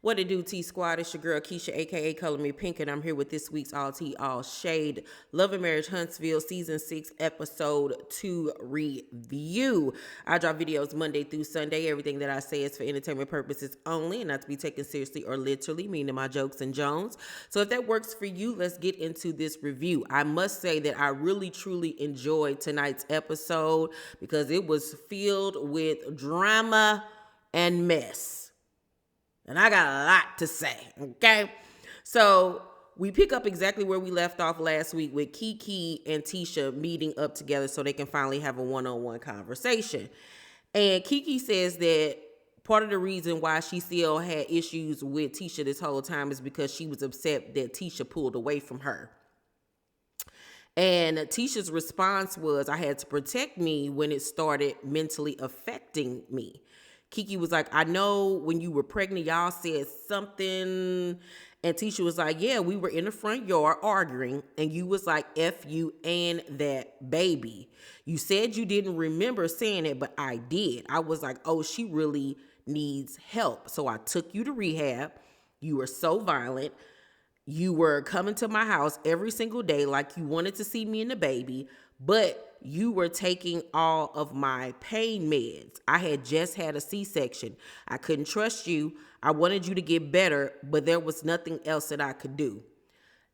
What it do, T Squad? It's your girl Keisha, aka ColorMePynk, and I'm here with this week's All Tea, All Shade Love and Marriage Huntsville Season 6, Episode 2 review. I drop videos Monday through Sunday. Everything that I say is for entertainment purposes only and not to be taken seriously or literally, meaning my jokes and jones. So if that works for you, let's get into this review. I must say that I really, truly enjoyed tonight's episode because it was filled with drama and mess. And I got a lot to say, okay? So we pick up exactly where we left off last week with Kiki and Tisha meeting up together so they can finally have a one-on-one conversation. And Kiki says that part of the reason why she still had issues with Tisha this whole time is because she was upset that Tisha pulled away from her. And Tisha's response was, I had to protect me when it started mentally affecting me. Kiki was like, I know when you were pregnant, y'all said something. And Tisha was like, yeah, we were in the front yard arguing. And you was like, F you and that baby. You said you didn't remember saying it, but I did. I was like, oh, she really needs help. So I took you to rehab. You were so violent. You were coming to my house every single day like you wanted to see me and the baby, but you were taking all of my pain meds. I had just had a C-section. I couldn't trust you. I wanted you to get better, but there was nothing else that I could do.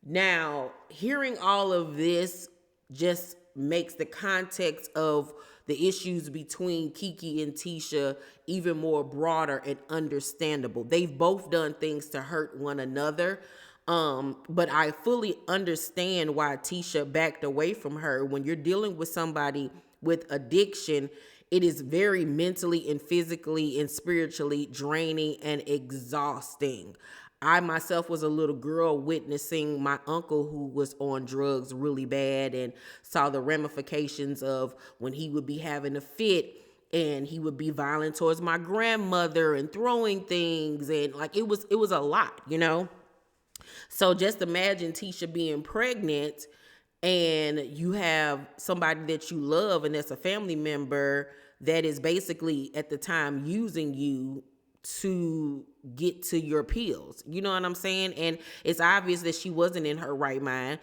Now, hearing all of this just makes the context of the issues between Kiki and Tisha even more broader and understandable. They've both done things to hurt one another. But I fully understand why Tisha backed away from her. When you're dealing with somebody with addiction, it is very mentally and physically and spiritually draining and exhausting. I myself was a little girl witnessing my uncle who was on drugs really bad and saw the ramifications of when he would be having a fit and he would be violent towards my grandmother and throwing things, and like it was a lot, you know? So just imagine Tisha being pregnant and you have somebody that you love and that's a family member that is basically at the time using you to get to your pills. You know what I'm saying? And it's obvious that she wasn't in her right mind.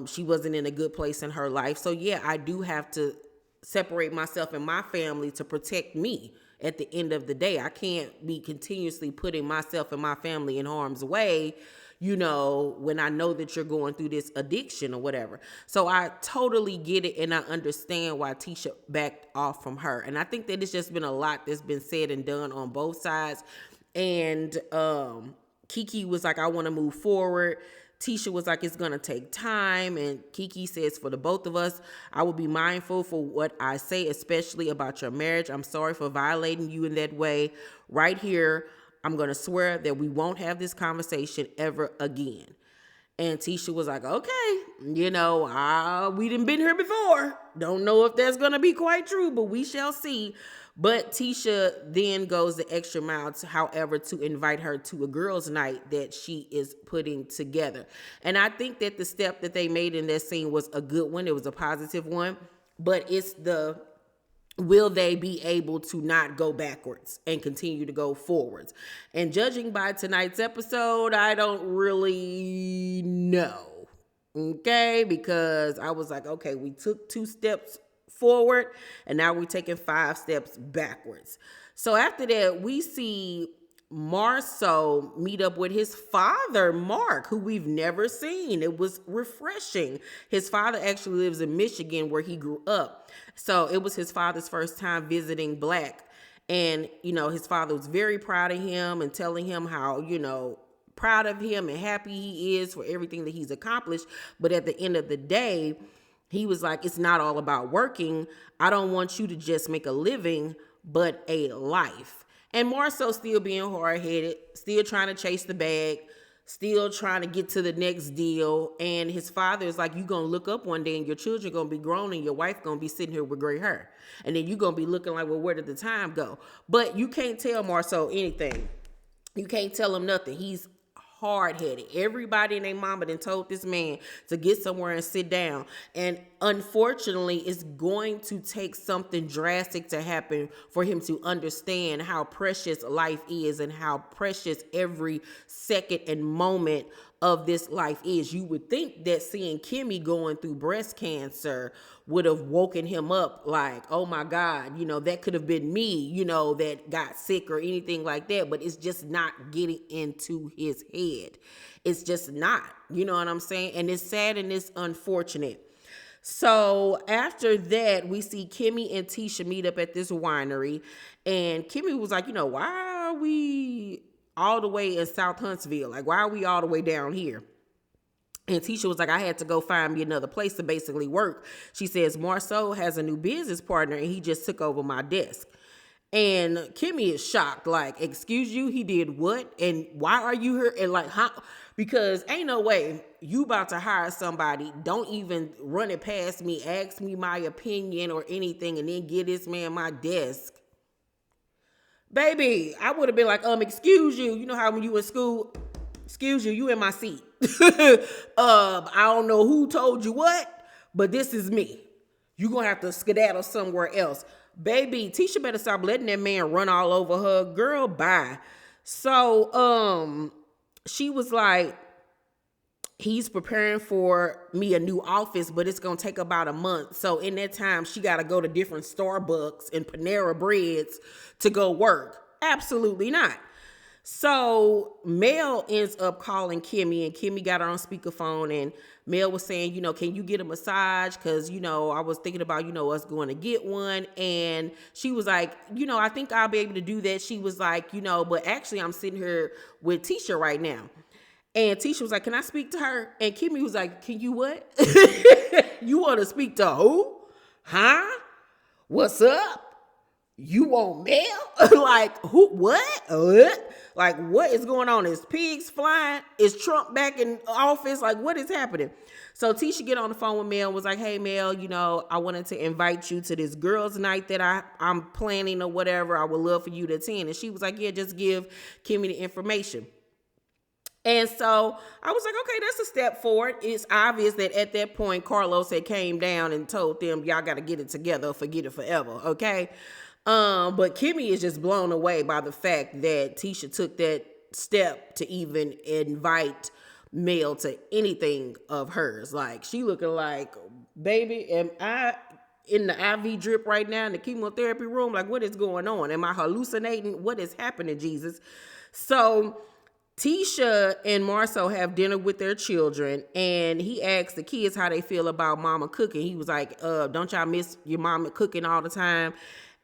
She wasn't in a good place in her life. So yeah, I do have to separate myself and my family to protect me. At the end of the day, I can't be continuously putting myself and my family in harm's way, you know, when I know that you're going through this addiction or whatever. So I totally get it, and I understand why Tisha backed off from her. And I think that it's just been a lot that's been said and done on both sides. And Kiki was like, I want to move forward. Tisha was like, it's going to take time. And Kiki says, for the both of us, I will be mindful for what I say, especially about your marriage. I'm sorry for violating you in that way. Right here, I'm going to swear that we won't have this conversation ever again. And Tisha was like, okay, you know, we done been here before. Don't know if that's going to be quite true, but we shall see. But Tisha then goes the extra mile, however, to invite her to a girls' night that she is putting together. And I think that the step that they made in that scene was a good one. It was a positive one. But it's the, will they be able to not go backwards and continue to go forwards? And judging by tonight's episode, I don't really know. Okay? Because I was like, okay, we took 2 steps forward and now we're taking 5 steps backwards. So after that, we see Marceau meet up with his father, Mark, who we've never seen. It was refreshing. His father actually lives in Michigan where he grew up. So it was his father's first time visiting Black. And, you know, his father was very proud of him and telling him how, you know, proud of him and happy he is for everything that he's accomplished. But at the end of the day, he was like, it's not all about working. I don't want you to just make a living, but a life. And Marceau still being hard-headed, still trying to chase the bag, still trying to get to the next deal. And his father is like, you're going to look up one day and your children going to be grown and your wife going to be sitting here with gray hair. And then you're going to be looking like, well, where did the time go? But you can't tell Marceau anything. You can't tell him nothing. He's hard-headed. Everybody and their mama done told this man to get somewhere and sit down. And unfortunately, it's going to take something drastic to happen for him to understand how precious life is and how precious every second and moment of this life is. You would think that seeing Kimmy going through breast cancer would have woken him up like, oh my God, that could have been me, that got sick or anything like that. But it's just not getting into his head. It's just not, you know what I'm saying? And it's sad and it's unfortunate. So after that, we see Kimmy and Tisha meet up at this winery. And Kimmy was like, why are we all the way in South Huntsville? Like, why are we all the way down here? And Tisha was like, I had to go find me another place to basically work. She says, Marceau has a new business partner and he just took over my desk. And Kimmy is shocked, like, excuse you, he did what? And why are you here? And like, how? Because ain't no way you about to hire somebody, don't even run it past me, ask me my opinion or anything, and then get this man my desk. Baby, I would have been like, excuse you. You know how when you in school, excuse you, you in my seat. I don't know who told you what, but this is me. You gonna have to skedaddle somewhere else. Baby, Tisha better stop letting that man run all over her. Girl, bye. So, she was like, he's preparing for me a new office, but it's going to take about a month. So in that time, she got to go to different Starbucks and Panera Breads to go work. Absolutely not. So Mel ends up calling Kimmy, and Kimmy got her on speakerphone, and Mel was saying, can you get a massage? Because, I was thinking about, us going to get one. And she was like, I think I'll be able to do that. She was like, but actually I'm sitting here with Tisha right now. And Tisha was like, can I speak to her? And Kimmy was like, can you what? You want to speak to who? Huh? What's up? You want Mel? Like, who? What? Like, what is going on? Is pigs flying? Is Trump back in office? Like, what is happening? So Tisha get on the phone with Mel and was like, hey, Mel, I wanted to invite you to this girls' night that I'm planning or whatever. I would love for you to attend. And she was like, yeah, just give Kimmy the information. And so I was like, okay, that's a step forward. It's obvious that at that point, Carlos had came down and told them, y'all got to get it together or forget it forever, okay? But Kimmy is just blown away by the fact that Tisha took that step to even invite Mel to anything of hers. Like, she looking like, baby, am I in the IV drip right now in the chemotherapy room? Like, what is going on? Am I hallucinating? What is happening, Jesus? So Tisha and Marceau have dinner with their children, and he asked the kids how they feel about mama cooking. He was like, don't y'all miss your mama cooking all the time?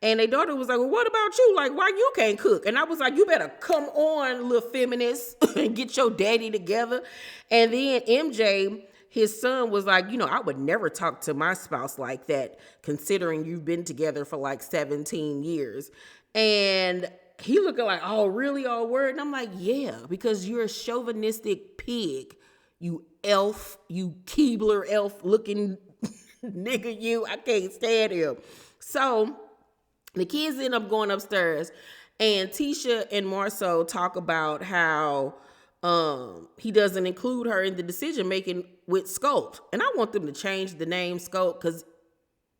And their daughter was like, well, what about you? Like, why you can't cook? And I was like, you better come on, little feminist, and get your daddy together. And then MJ, his son, was like, I would never talk to my spouse like that, considering you've been together for like 17 years. And he looking like, oh, really, all word? And I'm like, yeah, because you're a chauvinistic pig, you elf, you Keebler elf looking nigga, you. I can't stand him. So the kids end up going upstairs, and Tisha and Marceau talk about how he doesn't include her in the decision making with Sculpt. And I want them to change the name Sculpt, because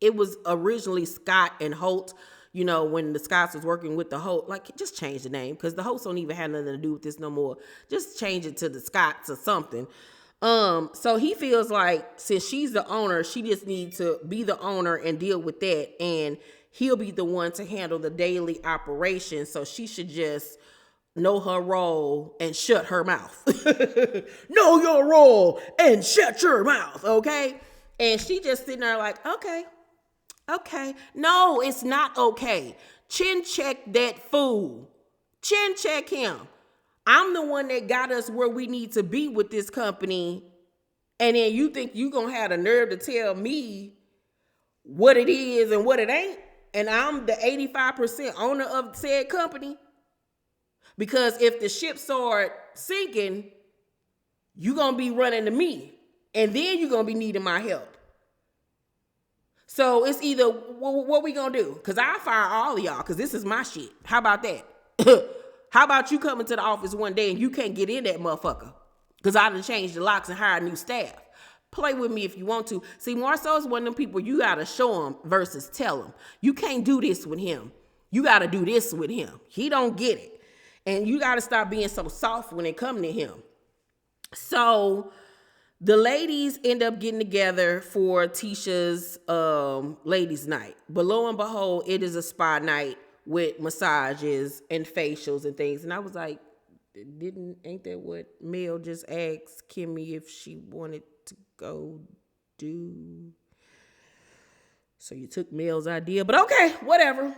it was originally Scott and Holt. When the Scotts was working with the Holt, like, just change the name, because the Holts don't even have nothing to do with this no more. Just change it to the Scotts or something. So he feels like since she's the owner, she just needs to be the owner and deal with that. And he'll be the one to handle the daily operation. So she should just know her role and shut her mouth. Know your role and shut your mouth, okay? And she just sitting there like, okay. No, it's not okay. Chin check that fool. Chin check him. I'm the one that got us where we need to be with this company. And then you think you gonna have the nerve to tell me what it is and what it ain't? And I'm the 85% owner of said company? Because if the ship start sinking, you gonna be running to me. And then you're gonna be needing my help. So it's either, what we gonna do? Because I'll fire all of y'all, because this is my shit. How about that? How about you coming to the office one day and you can't get in that motherfucker? Because I done changed the locks and hired new staff. Play with me if you want to. See, Marceau is one of them people you got to show him versus tell him. You can't do this with him. You got to do this with him. He don't get it. And you got to stop being so soft when it come to him. So the ladies end up getting together for Tisha's ladies' night. But lo and behold, it is a spa night with massages and facials and things. And I was like, ain't that what Mel just asked Kimmy if she wanted to go do? So you took Mel's idea, but okay, whatever.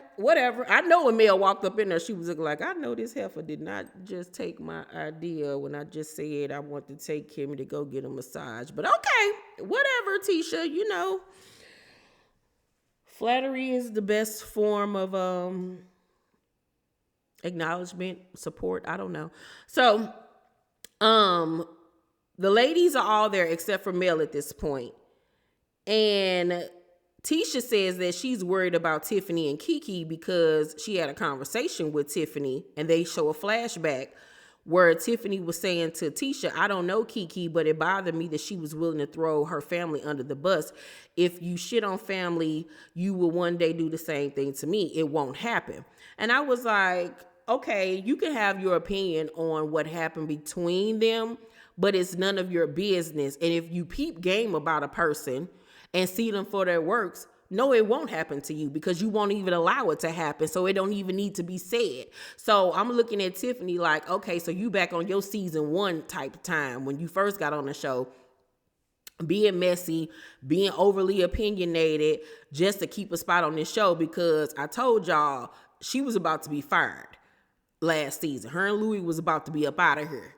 I know when Mel walked up in there, she was looking like, I know this heifer did not just take my idea when I just said I want to take Kimmy to go get a massage. But okay, whatever, Tisha, you know. Flattery is the best form of acknowledgement, support, I don't know. So the ladies are all there except for Mel at this point. And Tisha says that she's worried about Tiffany and Kiki because she had a conversation with Tiffany, and they show a flashback where Tiffany was saying to Tisha, I don't know Kiki, but it bothered me that she was willing to throw her family under the bus. If you shit on family, you will one day do the same thing to me. It won't happen. And I was like, okay, you can have your opinion on what happened between them, but it's none of your business. And if you peep game about a person and see them for their works, no, it won't happen to you because you won't even allow it to happen. So it don't even need to be said. So I'm looking at Tiffany like, okay, so you back on your season 1 type of time when you first got on the show, being messy, being overly opinionated just to keep a spot on this show, because I told y'all she was about to be fired last season. Her and Louis was about to be up out of here.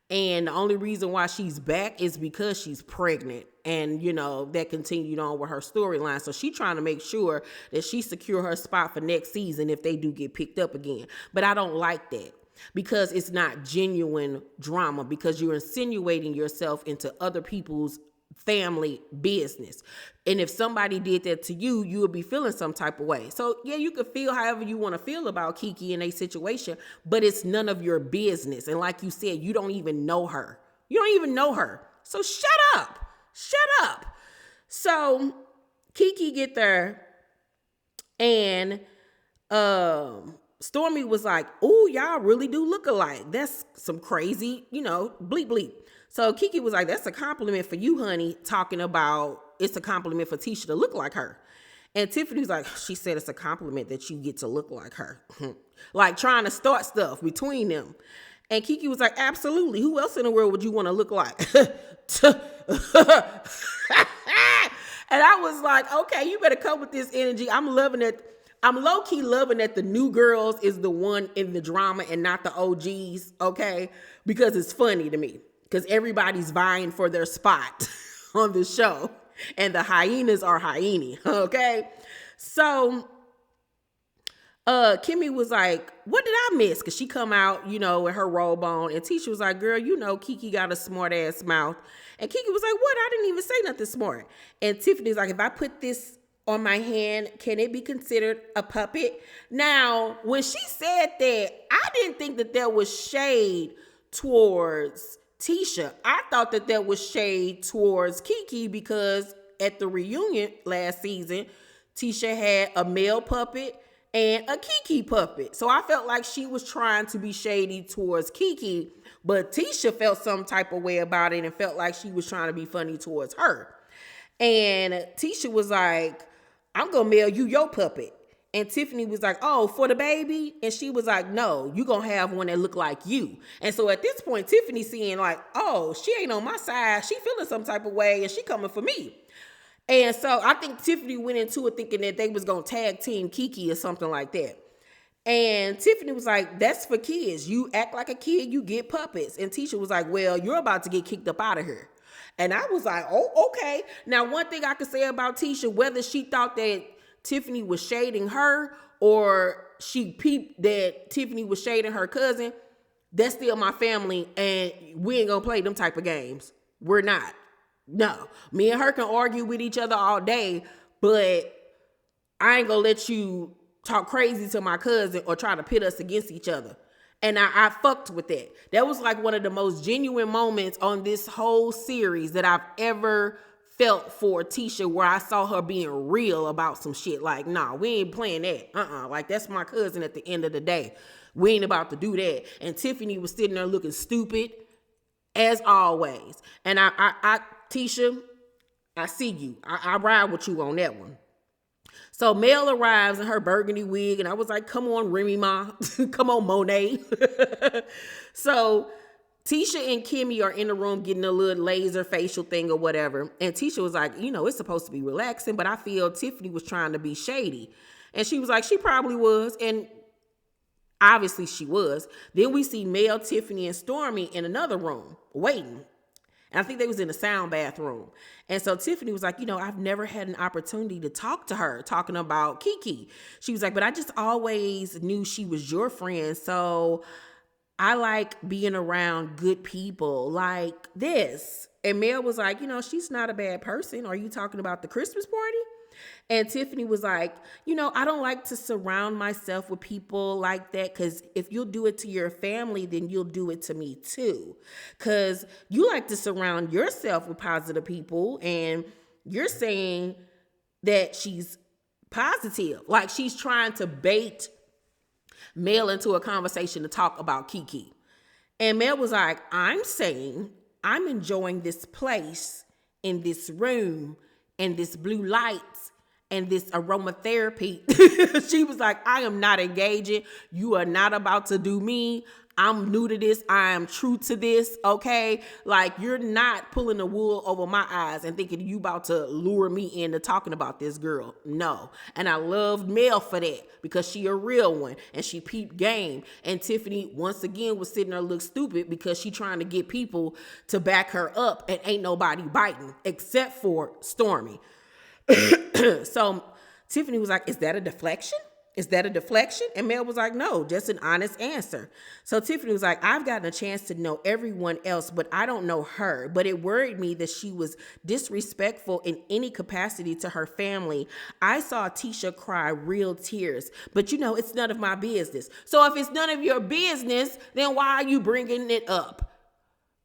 And the only reason why she's back is because she's pregnant. And, you know, that continued on with her storyline. So she's trying to make sure that she secure her spot for next season if they do get picked up again. But I don't like that because it's not genuine drama, because you're insinuating yourself into other people's family business. And if somebody did that to you, you would be feeling some type of way. So yeah, you could feel however you want to feel about Kiki and a situation, but it's none of your business. And like you said, you don't even know her. So shut up. So Kiki get there, and Stormy was like, "Oh, y'all really do look alike. That's some crazy, bleep bleep." So Kiki was like, "That's a compliment for you, honey," talking about it's a compliment for Tisha to look like her. And Tiffany was like, "She said it's a compliment that you get to look like her." Like trying to start stuff between them. And Kiki was like, "Absolutely. Who else in the world would you want to look like?" And I was like, okay, you better come with this energy. I'm loving it. I'm low-key loving that the new girls is the one in the drama and not the OGs, okay? Because it's funny to me. Because everybody's vying for their spot on the show. And the hyenas are hyena, okay? So Kimmy was like, what did I miss? Because she come out, with her robe on. And Tisha was like, girl, Kiki got a smart-ass mouth. And Kiki was like, what? I didn't even say nothing smart. And Tiffany's like, if I put this on my hand, can it be considered a puppet? Now, when she said that, I didn't think that there was shade towards Tisha. I thought that there was shade towards Kiki because at the reunion last season, Tisha had a male puppet and a Kiki puppet. So I felt like she was trying to be shady towards Kiki, but Tisha felt some type of way about it and felt like she was trying to be funny towards her. And Tisha was like, I'm going to mail you your puppet. And Tiffany was like, oh, for the baby? And she was like, no, you going to have one that look like you. And so at this point, Tiffany seeing like, oh, she ain't on my side. She feeling some type of way and she coming for me. And so I think Tiffany went into it thinking that they was going to tag team Kiki or something like that. And Tiffany was like, that's for kids. You act like a kid, you get puppets. And Tisha was like, well, you're about to get kicked up out of here. And I was like, oh, okay. Now, one thing I could say about Tisha, whether she thought that Tiffany was shading her or she peeped that Tiffany was shading her cousin, that's still my family, and we ain't gonna play them type of games. We're not. No. Me and her can argue with each other all day, but I ain't gonna let you talk crazy to my cousin or try to pit us against each other. And I fucked with that. That was like one of the most genuine moments on this whole series that I've ever felt for Tisha, where I saw her being real about some shit. Like, nah, we ain't playing that. Like, that's my cousin at the end of the day. We ain't about to do that. And Tiffany was sitting there looking stupid as always. And Tisha, I see you. I ride with you on that one. So Mel arrives in her burgundy wig, and I was like, come on, Remy Ma. Come on, Monet. So Tisha and Kimmy are in the room getting a little laser facial thing or whatever. And Tisha was like, it's supposed to be relaxing, but I feel Tiffany was trying to be shady. And she was like, she probably was. And obviously she was. Then we see Mel, Tiffany, and Stormy in another room waiting. And I think they was in the sound bathroom. And so Tiffany was like, I've never had an opportunity to talk to her, talking about Kiki. She was like, but I just always knew she was your friend. So I like being around good people like this. And Mel was like, she's not a bad person. Are you talking about the Christmas party? And Tiffany was like, I don't like to surround myself with people like that, because if you'll do it to your family, then you'll do it to me too. Because you like to surround yourself with positive people, and you're saying that she's positive. Like, she's trying to bait Mel into a conversation to talk about Kiki. And Mel was like, I'm saying I'm enjoying this place in this room and this blue lights and this aromatherapy. She was like, I am not engaging. You are not about to do me. I'm new to this. I am true to this. Okay. Like, you're not pulling the wool over my eyes and thinking you about to lure me into talking about this girl. No. And I loved Mel for that, because she a real one and she peeped game. And Tiffany once again was sitting there look stupid because she trying to get people to back her up, and ain't nobody biting except for Stormy. So Tiffany was like, is that a deflection? Is that a deflection? And Mel was like, no, just an honest answer. So Tiffany was like, I've gotten a chance to know everyone else, but I don't know her. But it worried me that she was disrespectful in any capacity to her family. I saw Tisha cry real tears, but it's none of my business. So if it's none of your business, then why are you bringing it up?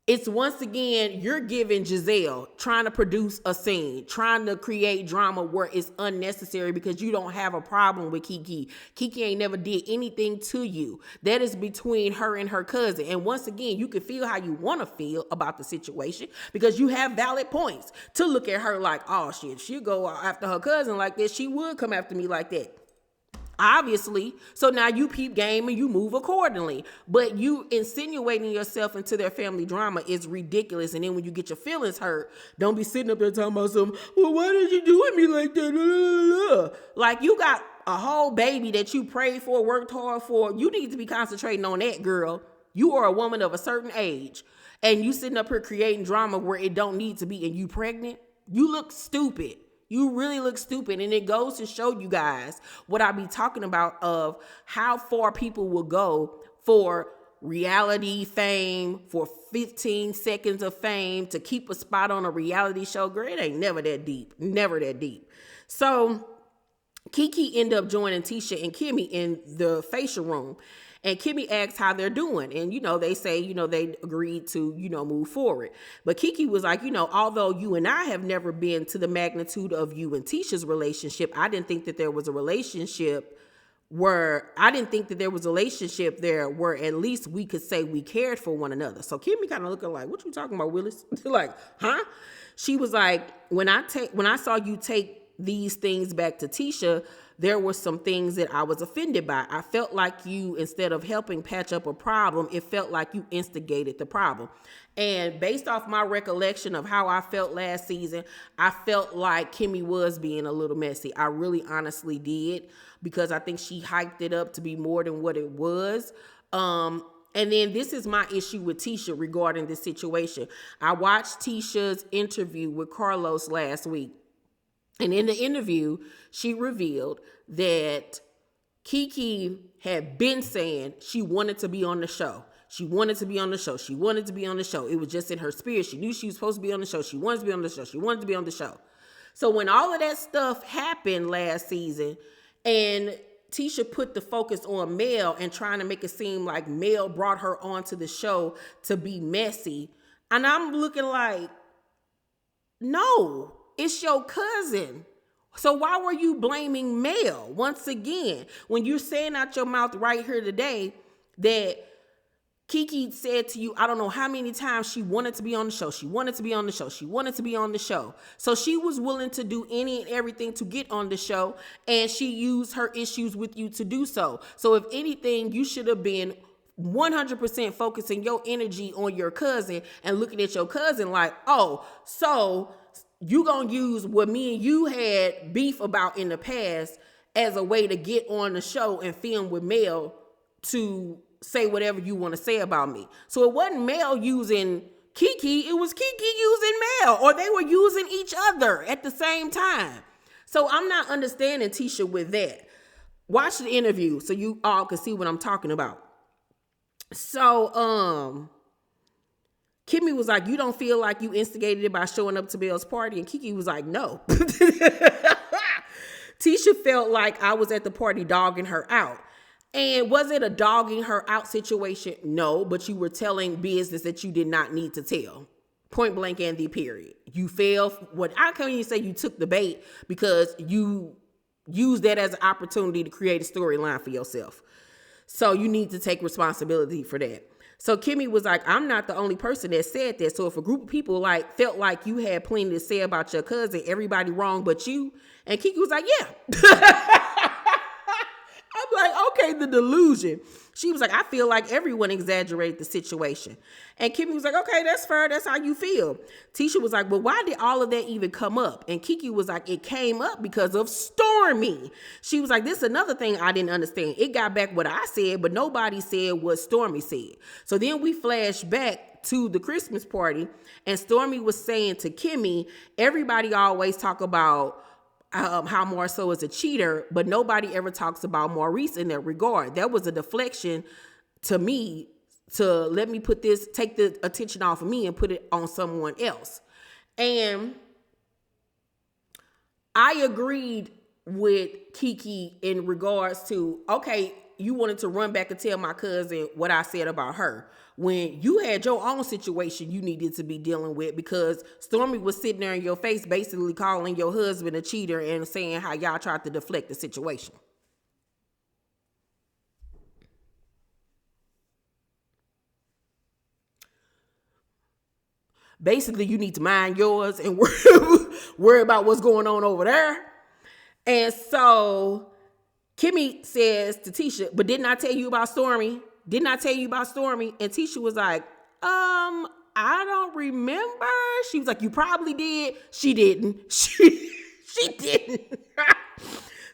It's once again, you're giving Giselle, trying to produce a scene, trying to create drama where it's unnecessary because you don't have a problem with Kiki. Kiki ain't never did anything to you. That is between her and her cousin. And once again, you can feel how you want to feel about the situation, because you have valid points to look at her like, oh shit, she'll go after her cousin like this. She would come after me like that. Obviously. So now you peep game and you move accordingly. But you insinuating yourself into their family drama is ridiculous. And then when you get your feelings hurt, don't be sitting up there talking about something, well, why did you do with me like that? Like, you got a whole baby that you prayed for, worked hard for. You need to be concentrating on that, girl. You are a woman of a certain age, and you sitting up here creating drama where it don't need to be, and you pregnant. You look stupid. You really look stupid. And it goes to show you guys what I be talking about of how far people will go for reality fame, for 15 seconds of fame, to keep a spot on a reality show. Girl, it ain't never that deep. Never that deep. So Kiki ended up joining Tisha and Kimmy in the facial room. And Kimmy asks how they're doing. And, they say, they agreed to, move forward. But Kiki was like, although you and I have never been to the magnitude of you and Tisha's relationship, I didn't think that there was a relationship there where at least we could say we cared for one another. So Kimmy kind of looking like, what you talking about, Willis? Like, huh? She was like, when I saw you take these things back to Tisha, there were some things that I was offended by. I felt like you, instead of helping patch up a problem, it felt like you instigated the problem. And based off my recollection of how I felt last season, I felt like Kimmy was being a little messy. I really honestly did, because I think she hyped it up to be more than what it was. And then this is my issue with Tisha regarding this situation. I watched Tisha's interview with Carlos last week. And in the interview, she revealed that Kiki had been saying she wanted to be on the show. She wanted to be on the show. She wanted to be on the show. It was just in her spirit. She knew she was supposed to be on the show. She wanted to be on the show. She wanted to be on the show. So when all of that stuff happened last season, and Tisha put the focus on Mel and trying to make it seem like Mel brought her onto the show to be messy. And I'm looking like, no, it's your cousin. So why were you blaming Mel once again when you're saying out your mouth right here today that Kiki said to you, I don't know how many times she wanted to be on the show. She wanted to be on the show. She wanted to be on the show. So she was willing to do any and everything to get on the show, and she used her issues with you to do so. So if anything, you should have been 100% focusing your energy on your cousin and looking at your cousin like, oh, so you gonna use what me and you had beef about in the past as a way to get on the show and film with Mel to say whatever you want to say about me. So it wasn't Mel using Kiki, it was Kiki using Mel, or they were using each other at the same time. So I'm not understanding Tisha with that. Watch the interview so you all can see what I'm talking about. So Kimmy was like, you don't feel like you instigated it by showing up to Belle's party? And Kiki was like, no. Tisha felt like I was at the party dogging her out. And was it a dogging her out situation? No, but you were telling business that you did not need to tell. Point blank and the period. You failed. What I can't even say you took the bait because you used that as an opportunity to create a storyline for yourself. So you need to take responsibility for that. So Kimmy was like, I'm not the only person that said that. So if a group of people like felt like you had plenty to say about your cousin, everybody wrong but you. And Kiki was like, yeah. I'm like, okay, the delusion. She was like, I feel like everyone exaggerated the situation. And Kimmy was like, okay, that's fair. That's how you feel. Tisha was like, well, why did all of that even come up? And Kiki was like, it came up because of Stormy. She was like, this is another thing I didn't understand. It got back what I said, but nobody said what Stormy said. So then we flashed back to the Christmas party, and Stormy was saying to Kimmy, everybody always talk about how Marceau is a cheater, but nobody ever talks about Maurice in that regard. That was a deflection to me to let me take the attention off of me and put it on someone else. And I agreed with Kiki in regards to, okay, you wanted to run back and tell my cousin what I said about her when you had your own situation you needed to be dealing with, because Stormy was sitting there in your face basically calling your husband a cheater and saying how y'all tried to deflect the situation. Basically, you need to mind yours and worry about what's going on over there. And so Kimmy says to Tisha, but didn't I tell you about Stormy? Didn't I tell you about Stormy? And Tisha was like, I don't remember. She was like, you probably did. She didn't. She didn't.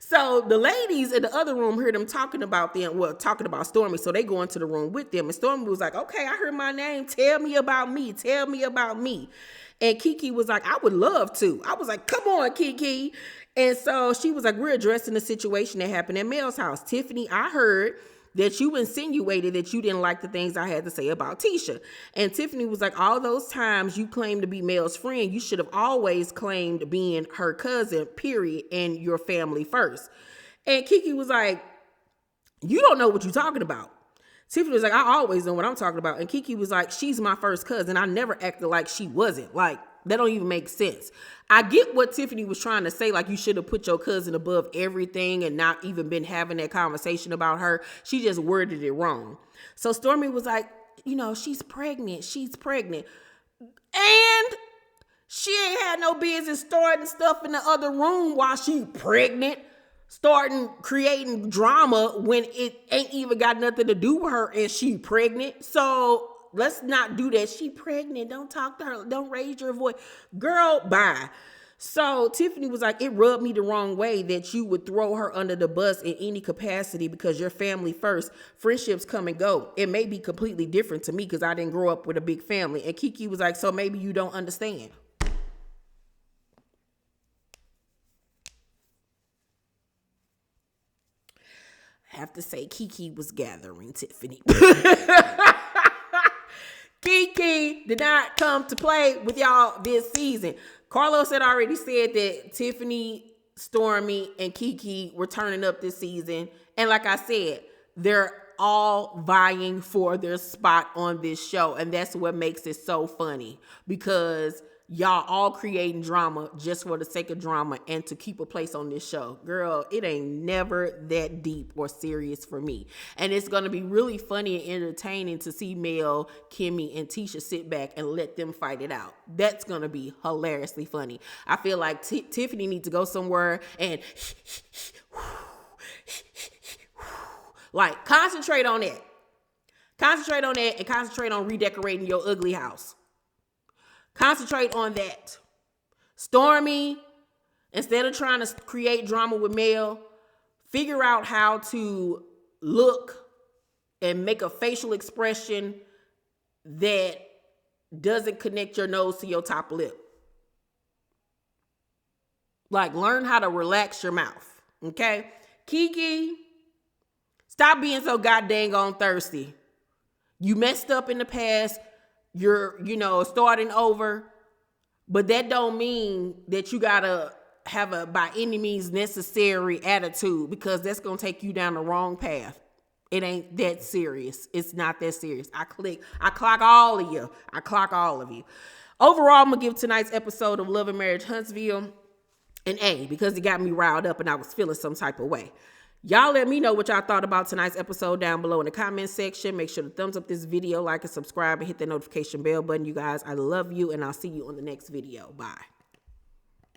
So the ladies in the other room heard them talking about Stormy. So they go into the room with them. And Stormy was like, okay, I heard my name. Tell me about me. Tell me about me. And Kiki was like, I would love to. I was like, come on, Kiki. And so she was like, we're addressing the situation that happened at Mel's house. Tiffany, I heard that you insinuated that you didn't like the things I had to say about Tisha. And Tiffany was like, all those times you claimed to be Mel's friend, you should have always claimed being her cousin, period, and your family first. And Kiki was like, you don't know what you're talking about. Tiffany was like, I always know what I'm talking about. And Kiki was like, she's my first cousin. I never acted like she wasn't. Like, that don't even make sense. I get what Tiffany was trying to say, like you should have put your cousin above everything and not even been having that conversation about her. She just worded it wrong. So Stormy was like, she's pregnant. She's pregnant. And she ain't had no business starting stuff in the other room while she pregnant, starting creating drama when it ain't even got nothing to do with her and she pregnant. So let's not do that. She pregnant. Don't talk to her. Don't raise your voice. Girl, bye. So Tiffany was like, it rubbed me the wrong way that you would throw her under the bus in any capacity because you're family first. Friendships come and go. It may be completely different to me because I didn't grow up with a big family. And Kiki was like, so maybe you don't understand. I have to say, Kiki was gathering Tiffany. Kiki did not come to play with y'all this season. Carlos had already said that Tiffany Stormy and Kiki were turning up this season. And like I said, they're all vying for their spot on this show. And that's what makes it so funny, because y'all all creating drama just for the sake of drama and to keep a place on this show. Girl, it ain't never that deep or serious for me. And it's going to be really funny and entertaining to see Mel, Kimmy, and Tisha sit back and let them fight it out. That's going to be hilariously funny. I feel like Tiffany needs to go somewhere and like concentrate on that. Concentrate on that and concentrate on redecorating your ugly house. Concentrate on that. Stormy, instead of trying to create drama with Mel, figure out how to look and make a facial expression that doesn't connect your nose to your top lip. Like, learn how to relax your mouth, okay? Kiki, stop being so goddamn on thirsty. You messed up in the past. You're, starting over. But that don't mean that you gotta have a by any means necessary attitude, because that's gonna take you down the wrong path. It ain't that serious. It's not that serious. I clock all of you. I clock all of you. Overall, I'm gonna give tonight's episode of Love and Marriage Huntsville an A, because it got me riled up and I was feeling some type of way. Y'all let me know what y'all thought about tonight's episode down below in the comment section. Make sure to thumbs up this video, like and subscribe, and hit that notification bell button. You guys, I love you, and I'll see you on the next video. Bye.